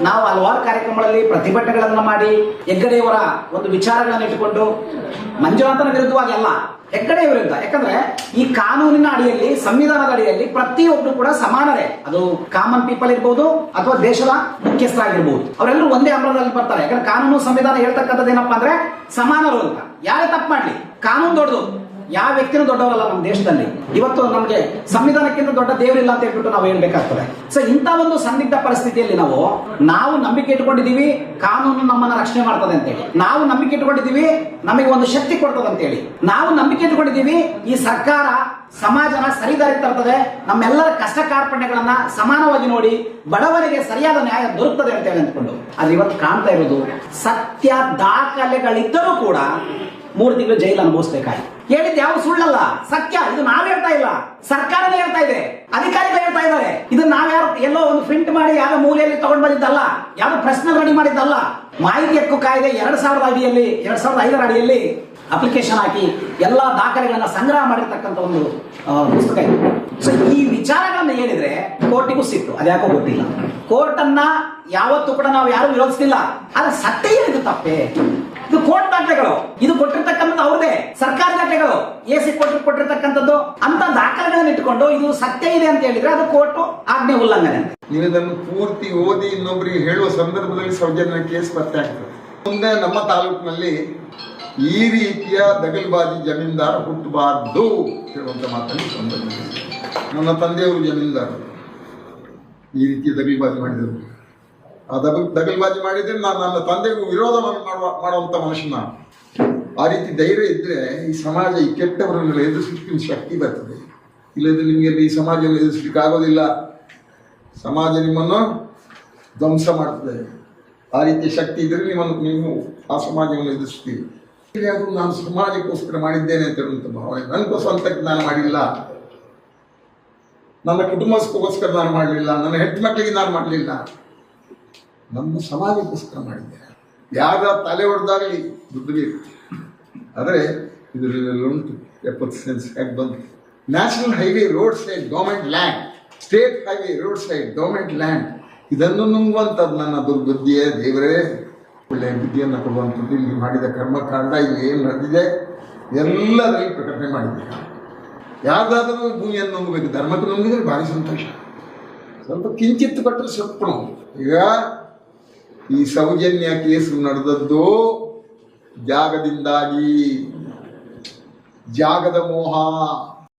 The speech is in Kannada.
ನಾವು ಹಲವಾರು ಕಾರ್ಯಕ್ರಮಗಳಲ್ಲಿ ಪ್ರತಿಭಟನೆಗಳನ್ನು ಮಾಡಿ ಹೆಗ್ಗಡೆಯವರ ಒಂದು ವಿಚಾರಗಳನ್ನು ಇಟ್ಟುಕೊಂಡು ಮಂಜುನಾಥನ ವಿರುದ್ಧವಾಗಿ ಅಲ್ಲ, ಹೆಗ್ಗಡೆಯ ವಿರುದ್ಧ. ಯಾಕಂದ್ರೆ ಈ ಕಾನೂನಿನ ಅಡಿಯಲ್ಲಿ, ಸಂವಿಧಾನದ ಅಡಿಯಲ್ಲಿ ಪ್ರತಿಯೊಬ್ಬರು ಕೂಡ ಸಮಾನರೇ. ಅದು ಕಾಮನ್ ಪೀಪಲ್ ಇರ್ಬೋದು ಅಥವಾ ದೇಶದ ಮುಖ್ಯಸ್ಥರಾಗಿರ್ಬೋದು, ಅವರೆಲ್ಲರೂ ಒಂದೇ ಅಮರದಲ್ಲಿ ಬರ್ತಾರೆ. ಯಾಕಂದ್ರೆ ಕಾನೂನು ಸಂವಿಧಾನ ಹೇಳ್ತಕ್ಕಂಥದ್ದು ಏನಪ್ಪಾ ಅಂದ್ರೆ ಸಮಾನರು ಅಂತ. ಯಾರೇ ತಪ್ಪು ಮಾಡ್ಲಿ, ಕಾನೂನು ದೊಡ್ಡದು, ಯಾವ ವ್ಯಕ್ತಿನೂ ದೊಡ್ಡವರಲ್ಲ ನಮ್ಮ ದೇಶದಲ್ಲಿ. ಇವತ್ತು ನಮಗೆ ಸಂವಿಧಾನಕ್ಕಿಂತ ದೊಡ್ಡ ದೇವರಿಲ್ಲ ಅಂತ ಹೇಳ್ಬಿಟ್ಟು ನಾವು ಹೇಳ್ಬೇಕಾಗ್ತದೆ. ಸೊ ಇಂಥ ಒಂದು ಸಂದಿಗ್ಧ ಪರಿಸ್ಥಿತಿಯಲ್ಲಿ ನಾವು ನಂಬಿಕೆ ಇಟ್ಕೊಂಡಿದೀವಿ ಕಾನೂನು ನಮ್ಮನ್ನ ರಕ್ಷಣೆ ಮಾಡ್ತದೆ ಅಂತ ಹೇಳಿ, ನಾವು ನಂಬಿಕೆ ಇಟ್ಕೊಂಡಿದೀವಿ ನಮಗೆ ಒಂದು ಶಕ್ತಿ ಕೊಡ್ತದೆ ಅಂತ ಹೇಳಿ, ನಾವು ನಂಬಿಕೆ ಇಟ್ಕೊಂಡಿದೀವಿ ಈ ಸರ್ಕಾರ ಸಮಾಜನ ಸರಿದಾರಿ ತರ್ತದೆ, ನಮ್ಮೆಲ್ಲರ ಕಷ್ಟ ಕಾರ್ಪಣ್ಯಗಳನ್ನ ಸಮಾನವಾಗಿ ನೋಡಿ ಬಡವರಿಗೆ ಸರಿಯಾದ ನ್ಯಾಯ ದೊರಕುತ್ತದೆ ಅಂತ ಹೇಳಿ ಅಂದ್ಕೊಂಡು. ಆದ್ರೆ ಇವತ್ತು ಕಾಣ್ತಾ ಇರೋದು ಸತ್ಯ ದಾಖಲೆಗಳಿದ್ದರೂ ಕೂಡ 3 ತಿಂಗಳು ಜೈಲು ಅನುಭವಿಸಬೇಕಾಯ್ತು. ಹೇಳಿದ್ದು ಯಾವ ಸುಳ್ಳಲ್ಲ, ಸತ್ಯ. ಇದು ನಾವ್ ಹೇಳ್ತಾ ಇಲ್ಲ, ಸರ್ಕಾರನೇ ಹೇಳ್ತಾ ಇದೆ, ಅಧಿಕಾರಿಗಳು ಹೇಳ್ತಾ ಇದ್ದಾರೆ. ಇದು ನಾವ್ಯಾರು ಎಲ್ಲೋ ಒಂದು ಪ್ರಿಂಟ್ ಮಾಡಿ ಯಾರೋ ಮೂಲೆಯಲ್ಲಿ ತಗೊಂಡ್ ಬಂದಿದ್ದಲ್ಲ, ಯಾರು ಪ್ರಶ್ನೆ ರೆಡಿ ಮಾಡಿದ್ದಲ್ಲ. ಮಾಹಿತಿ ಹಕ್ಕು ಕಾಯ್ದೆ 2005ರ ಅಡಿಯಲ್ಲಿ ಅಪ್ಲಿಕೇಶನ್ ಹಾಕಿ ಎಲ್ಲಾ ದಾಖಲೆಗಳನ್ನ ಸಂಗ್ರಹ ಮಾಡಿರ್ತಕ್ಕಂಥ ಒಂದು ಪುಸ್ತಕ ಇದೆ. ಸೊ ಈ ವಿಚಾರಗಳನ್ನ ಹೇಳಿದ್ರೆ ಕೋರ್ಟಿಗೂ ಸಿಟ್ಟು, ಅದ್ಯಾಕೋ ಗೊತ್ತಿಲ್ಲ. ಕೋರ್ಟ್ ಅನ್ನ ಯಾವತ್ತೂ ಕೂಡ ನಾವು ಯಾರು ವಿರೋಧಿಸ್ತಿಲ್ಲ, ಆದ್ರೆ ಸತ್ಯ ಹೇಳಿದ್ದು ತಪ್ಪೇ. ಇದು ಕೋರ್ಟ್ ದಾಖಲೆಗಳು, ಇದು ಕೊಟ್ಟಿರ್ತಕ್ಕಂಥದ್ದು ಅವ್ರದೇ ಸರ್ಕಾರ ದಾಖಲೆಗಳು, ಎಸಿ ಕೊಟ್ಟಿರ್ತಕ್ಕಂಥದ್ದು ಅಂತ ದಾಖಲೆಗಳನ್ನ ಇಟ್ಕೊಂಡು ಇದು ಸತ್ಯ ಇದೆ ಅಂತ ಹೇಳಿದ್ರೆ ಅದು ಕೋರ್ಟ್ ಆಜ್ಞೆ ಉಲ್ಲಂಘನೆ. ನೀವು ಇದನ್ನು ಪೂರ್ತಿ ಓದಿ ಇನ್ನೊಬ್ಬರಿಗೆ ಹೇಳುವ ಸಂದರ್ಭದಲ್ಲಿ ಸೌಜನ್ಯ ಕೇಸ್ ಪತ್ತೆ ಆಗ್ತದೆ. ಮುಂದೆ ನಮ್ಮ ತಾಲೂಕಿನಲ್ಲಿ ಈ ರೀತಿಯ ದಗಲ್ಬಾಜಿ ಜಮೀನ್ದಾರ ಹುಟ್ಟಬಾರ್ದು ಹೇಳುವಂತ ಮಾತನ್ನು ಸಂದರ್ಭದಲ್ಲಿ ನನ್ನ ತಂದೆಯವರು ಜಮೀನ್ದಾರರು ಈ ರೀತಿಯ ದಗಲ್ಬಾಜಿ ಮಾಡಿದರು. ಆ ದಗಲ್ಬಾಜಿ ಮಾಡಿದ್ರೆ ನಾನು ನನ್ನ ತಂದೆಗೂ ವಿರೋಧ ಮಾಡುವಂತ ಮನುಷ್ಯನ. ಆ ರೀತಿ ಧೈರ್ಯ ಇದ್ರೆ ಈ ಸಮಾಜ ಈ ಕೆಟ್ಟವರನ್ನೆಲ್ಲ ಎದುರಿಸಲಿಕ್ಕೆ ಶಕ್ತಿ ಬರ್ತದೆ. ಇಲ್ಲದ್ರೆ ನಿಮಗೆ ಈ ಸಮಾಜವನ್ನು ಎದುರಿಸಲಿಕ್ಕೆ ಆಗೋದಿಲ್ಲ. ಸಮಾಜ ನಿಮ್ಮನ್ನು ಧ್ವಂಸ ಮಾಡ್ತದೆ. ಆ ರೀತಿಯ ಶಕ್ತಿ ಇದ್ರೆ ನೀವು ಆ ಸಮಾಜವನ್ನು ಎದುರಿಸ್ತೀವಿ. ಅದು ನಾನು ಸಮಾಜಕ್ಕೋಸ್ಕರ ಮಾಡಿದ್ದೇನೆ ಅಂತ ಹೇಳುವಂಥ ಭಾವನೆ. ನನಗೂ ಸ್ವಂತಕ್ಕೆ ನಾನು ಮಾಡಿಲ್ಲ, ನನ್ನ ಕುಟುಂಬಕ್ಕೋಸ್ಕರ ನಾನು ಮಾಡಲಿಲ್ಲ, ನನ್ನ ಹೆಣ್ಣು ಮಕ್ಕಳಿಗೆ ನಾನು ಮಾಡಲಿಲ್ಲ, ನಮ್ಮ ಸಮಾಜಕ್ಕೋಸ್ಕರ ಮಾಡಿದ್ದೆ. ಯಾರ ತಲೆ ಹೊಡೆದಾಗಲಿ ದುಡ್ಡು ಬೇಕು. ಆದರೆ ಇದರಲ್ಲಿ ಉಂಟು 70 ಸೆನ್ಸ್ ಯಾಕೆ ಬಂತು. National highway road side government land, state highway road side government land, ಇದನ್ನು ನುಂಗುವಂಥದ್ದು ನನ್ನ ದುರ್ಬುದ್ಧಿಯೇ. ದೇವರೇ ಒಳ್ಳೆಯ ಬುದ್ಧಿಯನ್ನು ಕೊಡುವಂಥದ್ದು. ಇಲ್ಲಿ ಮಾಡಿದ ಕರ್ಮಕಾಂಡ, ಇಲ್ಲಿ ಏನು ನಡೆದಿದೆ ಎಲ್ಲದರಲ್ಲಿ ಪ್ರಕಟಣೆ ಮಾಡಿದ್ದೀರಾ. ಯಾವ್ದಾದ್ರೂ ಭೂಮಿಯನ್ನು ನುಂಗಬೇಕು, ಧರ್ಮಕ್ಕೆ ನುಂಗಿದ್ರೆ ಭಾರಿ ಸಂತೋಷ. ಸ್ವಲ್ಪ ಕಿಂಚಿತ್ತು ಕೊಟ್ಟರೆ ಸೊಪ್ಪು. ಈಗ ಈ ಸೌಜನ್ಯ ಕೇಸು ನಡೆದದ್ದು ಜಾಗದಿಂದಾಗಿ, ಜಾಗದ ಮೋಹ.